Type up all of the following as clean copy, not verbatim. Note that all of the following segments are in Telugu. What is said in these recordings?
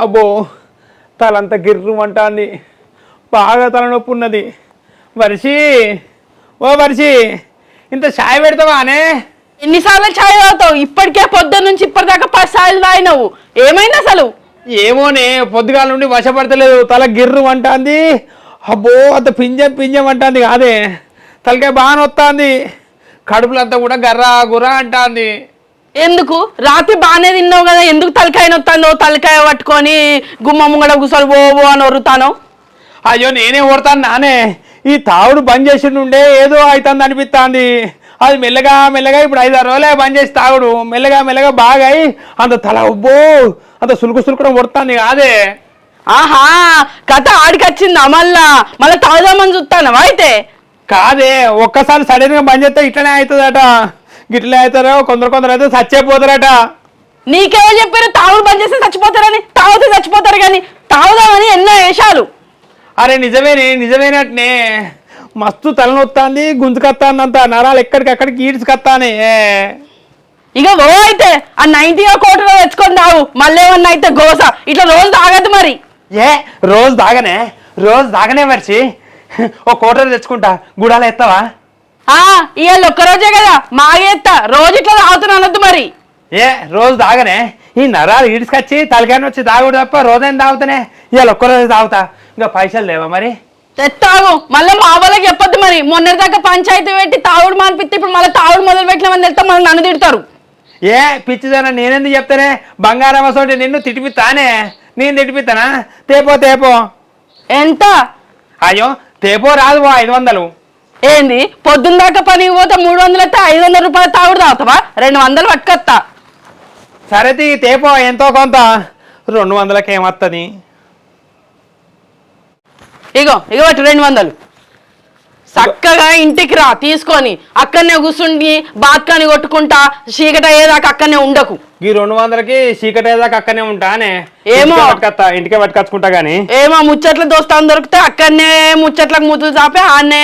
అబ్బో తలంతా గిర్రుమంటాంది, బాగా తలనొప్పి ఉన్నది. వర్షి, ఓ వర్షి, ఇంత ఛాయ్ పెడతావానే? ఎన్నిసార్లు ఛాయ్ తాగుతావు? ఇప్పటికే పొద్దున్న నుంచి ఇప్పటిదాకా 10 సార్లు తాగినావు. ఏమైంది అసలు? ఏమోనే, పొద్దుగాల నుండి వశపడతలేదు, తల గిర్రు అంటాంది. అబ్బో అంత పింజం అంటాంది కాదే, తలకాయ బాగా నొత్తాంది, కడుపులంతా కూడా గర్రా గుర్రా అంటాంది. ఎందుకు? రాత్రి బాగానే తిన్నావు కదా, ఎందుకు తలకాయ నొత్తాను? తలకాయ పట్టుకొని గుమ్మ ముంగడ గుసలు ఓ అని వరుతాను. అయ్యో నేనే ఓడతాను నానే, ఈ తావుడు బంద్ చేసిండుండే ఏదో అవుతుంది అనిపిస్తుంది. అది మెల్లగా ఇప్పుడు 5-6 రోజులే బంద్ చేసి తాగుడు మెల్లగా బాగా అయి అంత తల ఉబ్బో అంత సులుకుడం కొడుతుంది కాదే. ఆహా, కథ ఆడికొచ్చిందా? మళ్ళా తాగుదామని చూస్తానవా? అయితే కాదే, ఒక్కసారి సడన్ గా బంద్ చేస్తే ఇట్లనే అవుతుందట. గిట్లనే అవుతారో కొందరు అయితే చచ్చిపోతారట. నీకేమో చెప్పారు తాగుడు బంద్ చేస్తే చచ్చిపోతారని? తాగితే చచ్చిపోతారు కానీ తాగుదామని ఎన్నో వేషాలు. అరే నిజమేనట్నే, మస్తు తలనొత్తాంది, గుంజుకత్తాంది, అంత నరాలు ఎక్కడికక్కడికి ఈడ్చుకత్తానే. ఇక ఓ అయితే ఆ 90 కోటలో తెచ్చుకొని తాగు, మళ్ళీ ఏమన్నా అయితే గోస. ఇట్లా రోజు తాగద్దు మరి. రోజు తాగనే మర్చి ఓ కోటలు తెచ్చుకుంటా, గుడాలు ఎత్తావా? ఇవాళ ఒక్కరోజే కదా మాగేస్తా, రోజు ఇట్లా తాగుతున్నా అనొద్దు మరి. రోజు తాగనే, ఈ నరాలు ఈడ్చుకొచ్చి తలకాయని వచ్చి తాగుడు తప్ప రోజైనా తాగుతానే. ఇవాళ ఒక్కరోజు తాగుతా, ఇంకా పైసలు లేవా మరి? తెత్తాగు, మళ్ళీ మా వాళ్ళకి చెప్పొద్దు మరి. మొన్నటిదాకా పంచాయతీ పెట్టి తాగుడు మానిపిస్తే ఇప్పుడు మళ్ళీ తాగుడు మొదలు పెట్టినామని వెళ్తే మళ్ళీ నన్ను తిడతారు. పిచ్చిదానా, నేనెందుకు చెప్తానే? బంగారం వసోటి నిన్ను తిట్టిపిస్తానే, నేను తిట్టిపిస్తానా? తేపో. ఎంత? అయ్యో తేపో రాదు, 500. ఏంది? పొద్దున్న దాకా పనికి పోతే 300 అయితే 500 రూపాయలు తాగుడు తాగుతావా? 200 పట్టుకొస్తా. సరే తేపో, ఎంతో కొంత. 200కి ఏమత్తది? ఇగో 200. చక్కగా ఇంటికి రా తీసుకొని, అక్కడనే కూర్చుండి బాత్కాని కొట్టుకుంటా చీకట అయ్యేదాకా అక్కడనే ఉండకు. ఈ 200కి చీకట అయ్యేదాకా అక్కడనే ఉంటానే. ఏమో ఇంటికే పట్టుకొచ్చుకుంటా గానీ. ఏమో ముచ్చట్లు దోస్తాను దొరికితే అక్కడనే ముచ్చట్లకు ముద్దులు చాపి ఆడనే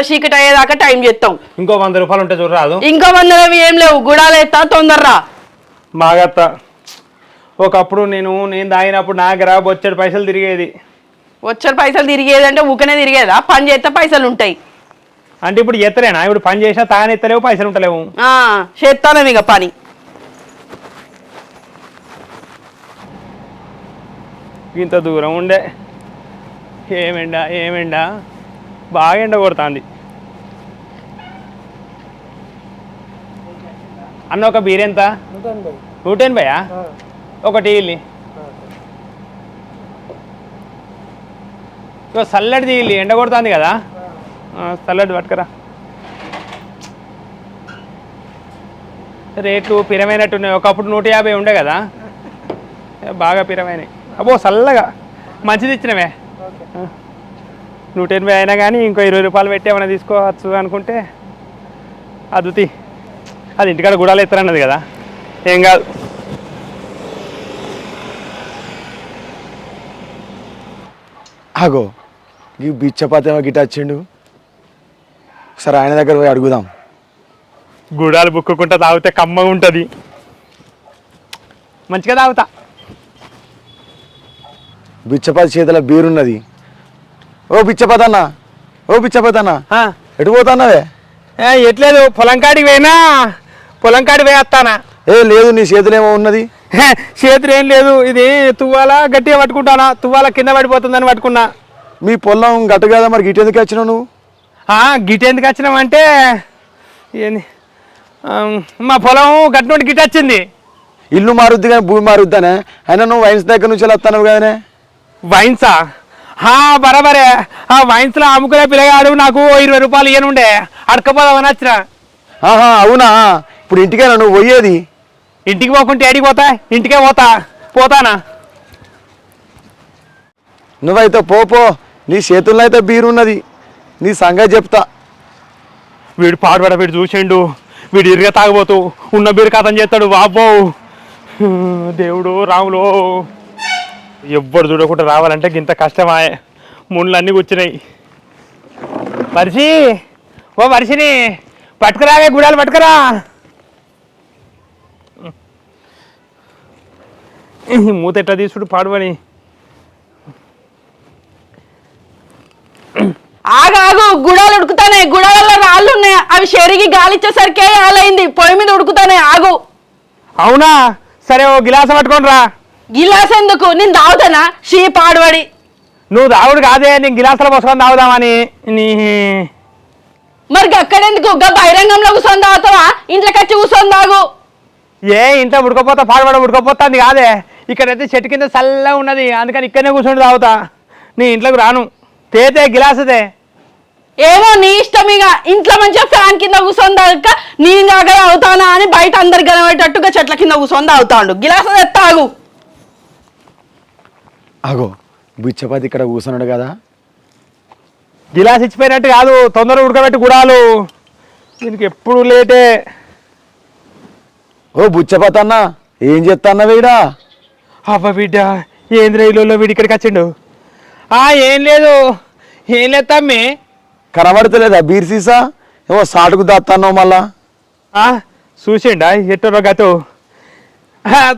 చీకట అయ్యేదాకా టైం చేస్తాం. ఇంకో 100 రూపాయలు ఉంటే చూడరాదు? ఇంకో 100 ఏం లేవు, గుడాలు ఎత్తా, తొందరరా. మాగత్త, ఒకప్పుడు నేను తాగినప్పుడు నా దగ్గర బొచ్చెడు పైసలు తిరిగేది. వచ్చే పైసలు తిరిగేదంటే ఊకనే తిరిగేదా? పని చేస్తే పైసలు ఉంటాయి అంటే ఇప్పుడు ఎత్తలేనా? ఇప్పుడు పని చేసినా తాగని ఎత్తలేవు, పైసలు ఉంటలేవు. చేస్తాను ఇక పని. ఇంత దూరం ఉండే ఏమెండా బాగా ఎండ కొడుతుంది. అన్న ఒక బీర్ ఎంత? 180. ఒకటి ఇల్లి చల్లడిది ఇల్లి, ఎండ కొడుతుంది కదా, చల్లడి పట్టుకరా. రేట్లు పిరమైనట్టున్నాయి, ఒకప్పుడు 150 ఉండే కదా, బాగా పిరమైనవి. అబ్బో చల్లగా మంచిది ఇచ్చినవే. 180 అయినా కానీ ఇంకో 20 రూపాయలు పెట్టి ఏమైనా తీసుకోవచ్చు అనుకుంటే అదుతి, అది ఇంటికాడ గుడాలు ఎత్తారన్నది కదా, ఏం కాదు. ఆగో, ఈ బిచ్చపాతేమో గిట్ట వచ్చిండు. సరే ఆయన దగ్గర పోయి అడుగుదాం. గుడాలు బుక్కుకుంటా తాగితే కమ్మగా ఉంటుంది, మంచిగా తాగుతా. బిచ్చపాతి చేతిలో బీరున్నది. ఓ బిచ్చపాతన్నా, ఎటు పోతాన్నావే? ఎట్లేదు, పొలం కాడికి వేస్తానా. లేదు, నీ చేతులు ఏమో ఉన్నది. చేతులు ఏం లేదు, ఇది తువ్వాల గట్టిగా పట్టుకుంటానా, తువ్వాల కింద పడిపోతుందని పట్టుకున్నా. మీ పొలం గట్టు కదా, మరి గిట్ ఎందుకు వచ్చినావు నువ్వు? గిట్ ఎందుకు వచ్చినావంటే ఏంది, మా పొలం గట్టు నుండి గిట్ వచ్చింది. ఇల్లు మారుద్ది కానీ భూమి మారుద్దానే. అయినా నువ్వు వైన్స్ దగ్గర నుంచి వస్తావు కదనే. వైన్సా? బరాబరే. వైన్స్లో అమ్ముకునే పిల్లగాడు నాకు 20 రూపాయలు ఇయ్యనుండే, అడకపోదామని వచ్చిన. అవునా? ఇప్పుడు ఇంటికైనా నువ్వు పోయేది? ఇంటికి పోకుంటే ఏడికి పోతా? ఇంటికే పోతానా? నువ్వైతే పో, నీ చేతుల్లో అయితే బీరున్నది, నీ సంగతి చెప్తా. వీడు పాడుపడ, వీడు చూసిండు, వీడు ఇరిగా తాగబోతూ ఉన్న బీరు కథం చేస్తాడు. వాబ్బో దేవుడు రాములు, ఎవ్వరు చూడకుండా రావాలంటే ఇంత కష్టమాయే, ముళ్ళన్నీ కూర్చున్నాయి. వర్షిని పట్టుకురావే, గుడాలు పట్టుకురా. మూత ఎట్లా తీసుడు పాడువని. ఆగాగు, గుడాలు ఉడుకుతానే, గుడాలలో రాళ్ళు ఉన్నాయి, అవి షెరిగి గాలిచ్చేసరికి ఆలైంది, పొయ్యి మీద ఉడుకుతానే, ఆగు. అవునా, సరే ఓ గిలాస పట్టుకొని రా. గిలాస్ ఎందుకు, నేను తాగుతానా షీ పాడుబడి. నువ్వు తాగుడు కాదే, నేను గిలాసులో పోసుకొని తాగుదామని. నీ మరి అక్కడెందుకు, బహిరంగంలో కూర్చొని తాగుతావా, ఇంట్లోకి వచ్చి కూర్చొని తాగు. ఏ ఇంట్లో ఉడకపోతా పాడుబడ ఉడకపోతుంది కాదే, ఇక్కడైతే చెట్టు కింద చల్లగా ఉన్నది, అందుకని ఇక్కడనే కూర్చొని తాగుతా. నీ ఇంట్లోకి రాను, తేతే గిలాసుదే. ఏమో నీ ఇష్టం, ఇక ఇంట్లో మంచిగా ఫ్యాన్ కింద కూర్చొని తాగక నేను కాక అవుతానా అని బయట అందరు కనబడేటట్టుగా చెట్ల కింద కూర్చొని తాగుతాడు. గిలాసు ఎత్తాగు. అగో బుచ్చపతి ఇక్కడ కూర్చున్నాడు కదా. గిలాస్ ఇచ్చిపోయినట్టు కాదు, తొందరగా ఉడకబెట్టి గుడాలు, దీనికి ఎప్పుడు లేటే. ఓ బుచ్చపతి అన్న, ఏం చెప్తాన్నా వీడా? అబ్బా బిడ్డ, ఏంద్ర ఇల్లు వీడి ఇక్కడికి వచ్చిండు? ఏం లేదు, ఏం లేదు తమ్మి. కనబడతలేదా బీర్ సీసా? ఏమో సాటుకు దాస్తాన్నావు మళ్ళా. చూసిండా ఎట్టరో గతో?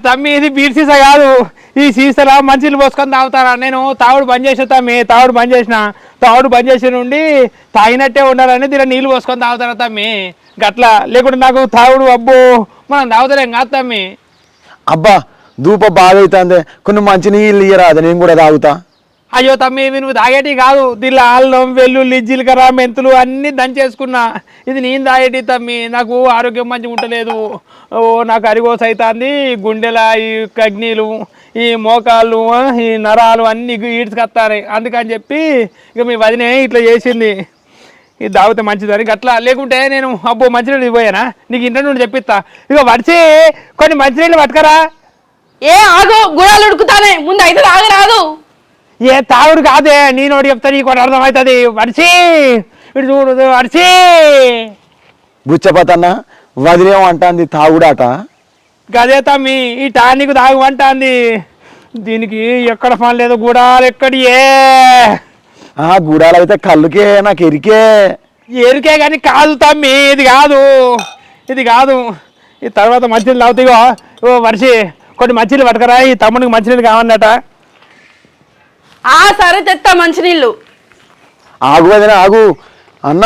తమ్మి ఇది బీర్ సీసా కాదు, ఈ సీసాలో మంచిలు పోసుకొని తాగుతారా. నేను తాగుడు బంద్ చేసిన తమ్మి, తాగుడు బంద్ చేసిన నుండి తాగినట్టే ఉండాలని దీని నీళ్ళు పోసుకొని తాగుతారా తమ్మి. గట్లా లేకుంటే నాకు తాగుడు అబ్బో మనం తాగుతారేం కాదు తమ్మి. అబ్బా ధూప బాగా అవుతుంది, కొన్ని మంచి నీళ్ళు ఇయ్యరాదు, నేను కూడా తాగుతా. అయ్యో తమ్మి, ఇవి నువ్వు తాగేటి కాదు, దీనిలో అల్లం వెల్లుల్లి జీలకర్ర మెంతులు అన్నీ దంచేసుకున్నా. ఇది నేను తాగేటి తమ్మి, నాకు ఆరోగ్యం మంచిగా ఉండలేదు. నాకు అరిగోస అవుతుంది, గుండెల ఈ కగ్నీలు, ఈ మోకాళ్ళు, ఈ నరాలు అన్నీ ఈడ్చుకొస్తాయి. అందుకని చెప్పి ఇక మీ వదినే ఇట్లా చేసింది, ఇది తాగితే మంచిదని. అట్లా లేకుంటే నేను అబ్బో మంచినీళ్ళు పోయానా, నీకు ఇంట్లో నుండి చెప్పిస్తా. ఇక వడిచి కొన్ని మంచినీళ్ళు పట్టుకరా. ఏ ఆగు, గుడాలు ఉడుకుతానే, ముందు అయితే తాగరాదు. ఏ తాగుడు కాదే, నేను ఒకటి చెప్తా, నీకు ఒకటి అర్థమవుతుంది. వడిచి ఇటు చూడు, వడిచి. బుచ్చపతి అన్న, వదిలేం అంటాంది తాగుడాట. గదే తమ్మి, ఈ టానిక్ తాగు అంటాంది. దీనికి ఎక్కడ పని లేదు, గుడాలు ఎక్కడియే. గుడాలు అయితే కళ్ళుకే, నాకు ఎరికే. ఎరికే కానీ కాదు తమ్మి, ఇది కాదు. ఈ తర్వాత మంచినీళ్ళు తాగుతాయో. వడిచి కొన్ని మంచినీళ్ళు పట్టుకరా, ఈ తమ్ముడికి మంచినీళ్ళు కావాలన్నట. సరే తెత్తా మంచినీళ్ళు. ఆగు వదిన ఆగు. అన్న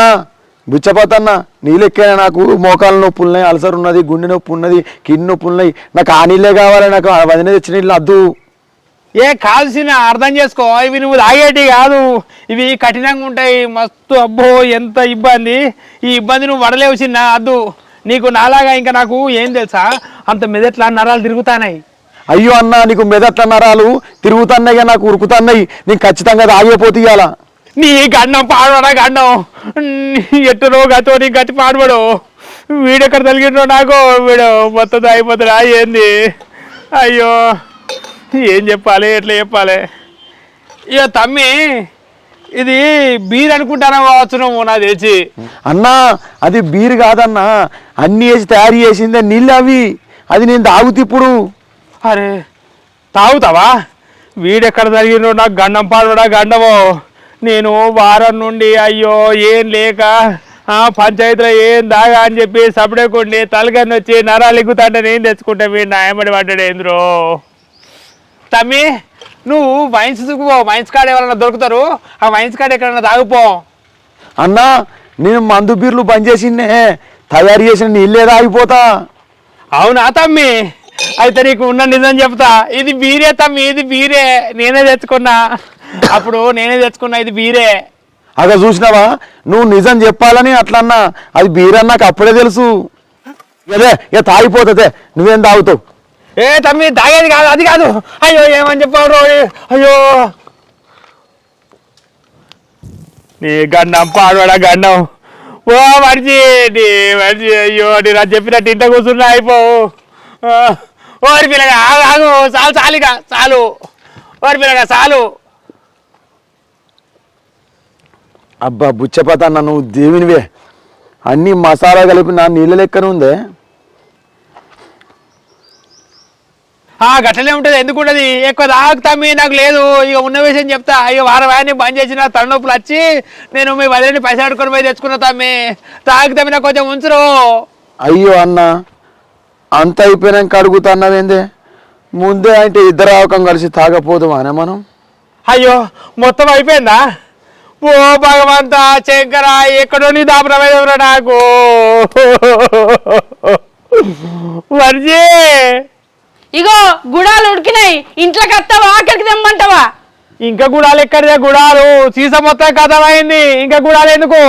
బుచ్చపతి అన్న, నీళ్ళెక్కైనా నాకు మోకాలు నొప్పి ఉన్నాయి, అల్సర్ ఉన్నది, గుండె నొప్పి ఉన్నది, కిడ్నీ నొప్పి ఉన్నాయి, నాకు ఆ నీళ్ళే కావాలి, నాకు వదిన తెచ్చిన నీళ్ళు వద్దు. కాల్సిన అర్థం చేసుకో, ఇవి నువ్వు తాగేటి కాదు, ఇవి కఠినంగా ఉంటాయి మస్తు. అబ్బో ఎంత ఇబ్బంది, ఈ ఇబ్బంది నువ్వు వడలేవు చిన్న, అద్దు. నీకు నాలాగా ఇంకా నాకు ఏం తెలుసా, అంత మెదట్లా నరాలు తిరుగుతానాయి. అయ్యో అన్న, నీకు మెదట్ల నరాలు తిరుగుతున్నాయి, నాకు ఉరుకుతున్నాయి, నీకు ఖచ్చితంగా తాగిపోతే ఇయ్యాల. నీ గండం పాడవడా గండం, ఎట్టునో గతో నీ గట్టి పాడబడు. వీడెక్కడ తలిగిండో నాకు, వీడు మొత్తం అయిపోతున్నా ఏంది. అయ్యో ఏం చెప్పాలి, ఎట్లా చెప్పాలి. ఇక తమ్మి, ఇది బీర్ అనుకుంటానా కావచ్చు నువ్వు నాకు తెచ్చి. అన్నా అది బీర్ కాదన్నా, అన్ని వేసి తయారు చేసిందే నీళ్ళు అవి, అది నేను తాగుతా ఇప్పుడు. అరే తాగుతావా? వీడెక్కడ తగిలిండో నాకు గండం పాడవడా గండమో. నేను వారం నుండి అయ్యో ఏం లేక పంచాయతీలో ఏం దాగా అని చెప్పి సపడేకుండి తలగని వచ్చి నరాలు ఎగ్గుతాంటే నేను తెచ్చుకుంటా, వీడు నాయమడి పడ్డాడు ఏంద్రో. తమ్మి నువ్వు వైన్స్ పో, వైన్స్ కాడ ఎవరన్నా దొరుకుతారు, ఆ వైన్స్ కాడ ఎక్కడన్నా తాగుపో. అన్నా నేను మందు బీర్లు బంద్ చేసిందే, తయారు చేసిన నీళ్ళే తాగిపోతా. అవునా తమ్మి? అయితే నీకు ఉన్న నిజం చెప్తా, ఇది బీరే తమ్మి, ఇది బీరే, నేనే తెచ్చుకున్నా. అప్పుడు నేనే తెచ్చుకున్నా, ఇది బీరే. అక్కడ చూసినావా, నువ్వు నిజం చెప్పాలని అట్లన్నా, అది బీర్ అని నాకు అప్పుడే తెలుసు. అదే ఇక తాగిపోతుంది, నువ్వేం తాగుతావు? తమ్మి తాగేది కాదు, అది కాదు. అయ్యో ఏమని చెప్పారు, అయ్యో నీ గండం పాడవాడా గండం. ఓ మర్చి అయ్యో నేను చెప్పినట్టు ఇంట కూర్చున్నా అయిపోవు. ఓరి పిల్లగా ఆగు, చాలు చాలుగా చాలు, ఓరి పిల్లగా చాలు. అబ్బా బుచ్చపతి అన్న, నువ్వు దేవునివే, అన్ని మసాలా కలిపి నా నీళ్ళ లెక్కనే ఉందే. గట్లనే ఉంటుంది, ఎందుకుంటుంది, ఎక్కువ తాగుతామి నాకు లేదు. ఇక ఉన్న విషయం చెప్తా, ఇక వారం వారిని బంద్ చేసిన తలనొప్పులు వచ్చి నేను మీ వదిలిని పైసలు అడుకొని పోయి తెచ్చుకున్నా తమ్మి. తాగుతామి నాకు కొంచెం ఉంచరు. అయ్యో అన్న, అంత అయిపోయినాక అడుగుతున్నావేందే? ముందే అంటే ఇద్దరు ఆవకం కలిసి తాగపోదామా మనం? అయ్యో మొత్తం అయిపోయిందా? ఓ భగవంతా శంకర, ఎక్కడో నీ దాపరమేదవరా నాకు. వర్జీ ఇగో గుడాలు ఉడికినాయి, ఇంట్లోకి వస్తావా అక్కడికి తెమ్మంటావా? ఇంకా గుడాలు ఎక్కడిదే? గుడాలు సీసా మొత్తం కథమైంది, ఇంకా గుడాలు ఎందుకు?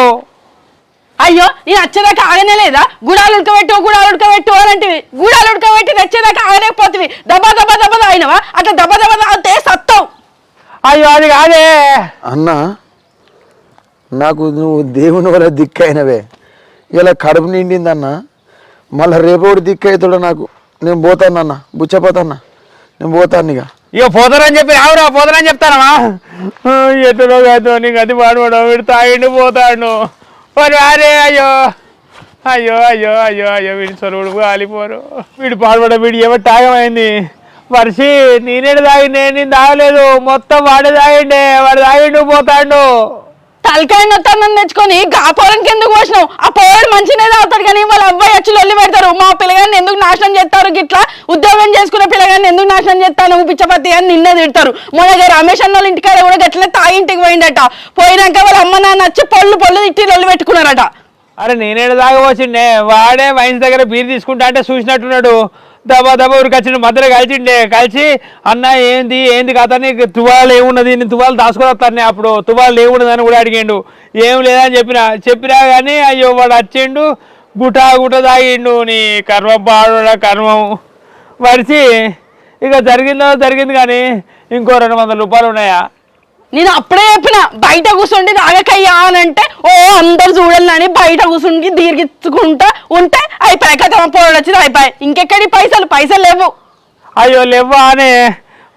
అయ్యో నేను వచ్చేదాకా ఆగనే లేదా? గుడాలు ఉడకబెట్టు అంటే గుడాలు ఉడకబెట్టి తెచ్చేదాకా ఆగలేకపోతుంది. దబా దబా దబా అయినవా? అట్లా దబా దబా తాగితే సత్తావు. అయ్యో అది కాదే అన్న, నాకు నువ్వు దేవుని వల్ల దిక్కైనవే. ఇలా కడుపు నిండిందన్న, మళ్ళీ రేపటి దిక్కు అవుతాడు నాకు. నేను పోతానన్న, బుచ్చపోతాన్నా, నేను పోతాను ఇక. ఇక పోతారని చెప్పి రావురా, పోతారని చెప్తానమ్మా. ఎట్టులో కాదు నీకు అది పాడవడం, వీడు తాగిండు పోతాడు. మరి అరే అయ్యో అయ్యో అయ్యో అయ్యో అయ్యో వీడి సొరువుడు కాలిపోరు. వీడు పాడబడ, వీడు ఏమో తాగమైంది. వర్షి నేనేడు తాగిండే, నేను తాగలేదు, మొత్తం వాడే తాగిండే. వాడు తాగిండు పోతాడు. తలకాయ నొత్తాన్ని తెచ్చుకొని పోరానికి ఎందుకు పోసినావు? ఆ పోరాడు మంచిగా తాగుతాడు కానీ వాళ్ళ అబ్బాయి వచ్చి లొల్లి పెడతారు. మా పిల్లగాన్ని ఎందుకు నాశనం చేస్తారు, గిట్లా ఉద్యోగం చేసుకున్న పిల్లగాన్ని ఎందుకు నాశనం చేస్తాను పిచ్చపతి అని నిన్నే తిడతారు. మొన్న రమేష్ అన్న వాళ్ళ ఇంటికాడ కూడా గట్లనే తాగింటికి పోయిందట. పోయినాక వాళ్ళ అమ్మ నాన్న వచ్చి పొల్లు తిట్టి లొల్లి పెట్టుకున్నారట. అరే నేనేడు తాగవచ్చిండే, వాడే వైన్స్ దగ్గర బీర్ తీసుకుంటా అంటే చూసినట్టున్నాడు. దబా దబా ఉరికొచ్చిండు, మధ్యలో కలిసి అన్న ఏంది కథ, నీకు తువాలు ఏమున్నది, నేను తువాలు దాచుకొని అప్పుడు తువాలు ఏమున్నదని కూడా అడిగిండు. ఏం లేదని చెప్పినా కానీ అయ్యో వాడు వచ్చిండు, గుట తాగిండు. నీ కర్మం పాడు కర్మం. వరిచి ఇక జరిగింది కానీ ఇంకో 200 రూపాయలు ఉన్నాయా? నేను అప్పుడే చెప్పిన బయట కూర్చుండి తాగకయ్యా అని అంటే, ఓ అందరు చూడాలని బయట కూర్చుండి దీర్ఘించుకుంటా ఉంటే అయిపోయాయి కదా, పోరాడు వచ్చింది అయిపోయాయి. ఇంకెక్కడి పైసలు లేవు. అయ్యో లేవ్వా అనే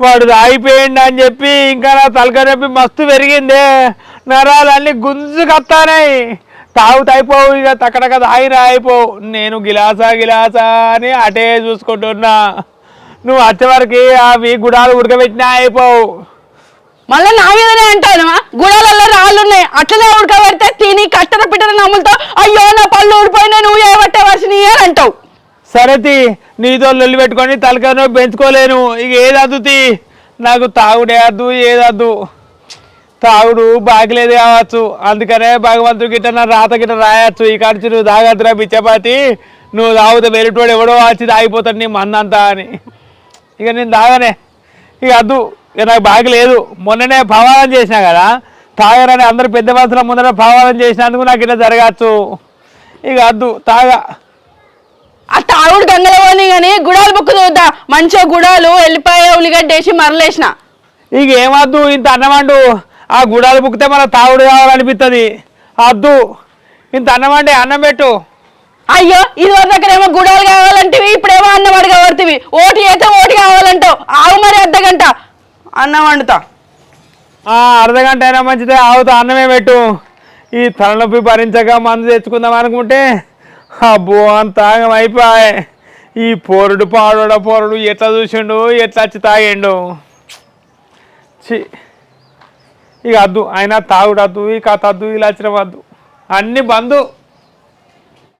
వాడు తాగిపోయిండు అని చెప్పి ఇంకా నా తలకాయ నొప్పి మస్తు పెరిగిందే. నరాలన్నీ గుంజుకొస్తానాయి. తాగుతాయిపోవు, ఇక తక్కడక తాగినా అయిపోవు. నేను గిలాసా అని అటే చూసుకుంటున్నా. నువ్వు వచ్చే వరకు అవి గుడాలు ఉడకబెట్టినా అయిపోవు. మళ్ళీ నా మీదనే అంటాను, గుడాలలో రాళ్ళు ఉన్నాయి అట్లనే ఉడకబెడితే తిని కట్టర పిట్టర నమ్ములతో అయ్యో నా పళ్ళు ఊడిపోయినా నువ్వు ఏవట్టే వర్షిని అని అంటావు. సరేతి నీతో లొల్లి పెట్టుకొని తలకాయ పెంచుకోలేను. ఇక ఏదద్దుతి, నాకు తాగుడే వద్దు, ఏదద్దు. తాగుడు బాగిలేదు కావచ్చు, అందుకనే భగవంతుడి గిట్ట నా రాత గిట్ట రాయచ్చు. ఈ ఖర్చు నువ్వు తాగద్దురా పిచ్చపాతి, నువ్వు తాగుతా వెలుటోడు ఎవడో వచ్చి తాగిపోతాడు నీ మందంతా అని. ఇక నేను తాగనే, ఇక వద్దు. ఇక నాకు బాగలేదు. మొన్ననే పవాలం చేసినా కదా, తాగరని అందరూ పెద్ద మనుషుల ముందర పవాలం చేసినందుకు నాకు ఇట్లా జరగచ్చు. ఇక వద్దు, తాగా. ఆ తాగుడు గంగలవని కానీ గుడాలు బుక్కు చూద్దా, మంచిగా గుడాలు వెళ్ళిపోయే ఉల్లిగడ్డ వేసి మరలేసిన. ఇక ఏమద్దు, ఇంత అన్నమండు. ఆ గుడాలు బుక్కితే మన తాగుడు కావాలనిపిస్తుంది. వద్దు, ఇంత అన్నమండి, అన్నం పెట్టు. అయ్యో ఇది వరకు దగ్గర ఏమో గుడాలు కావాలంటివి, ఇప్పుడేమో అన్నం అడగబడుతుంది. ఓటు అయితే ఓటు కావాలంటావు. ఆవు మరి అర్ధగంట అన్నం వండుతా. అర్ధగంట అయినా మంచిదే, ఆవుతా అన్నమే పెట్టు. ఈ తలనొప్పి భరించక మందు తెచ్చుకుందాం అనుకుంటే అబ్బో అంత తాగం అయిపోయాయి. ఈ పోరుడు ఎట్లా చూసిండు, ఎట్లా వచ్చి తాగిండు. ఇక వద్దు, అయినా తాగుడద్దు, ఈ కథ వద్దు, ఇలా వచ్చిన వద్దు, అన్ని బంధు.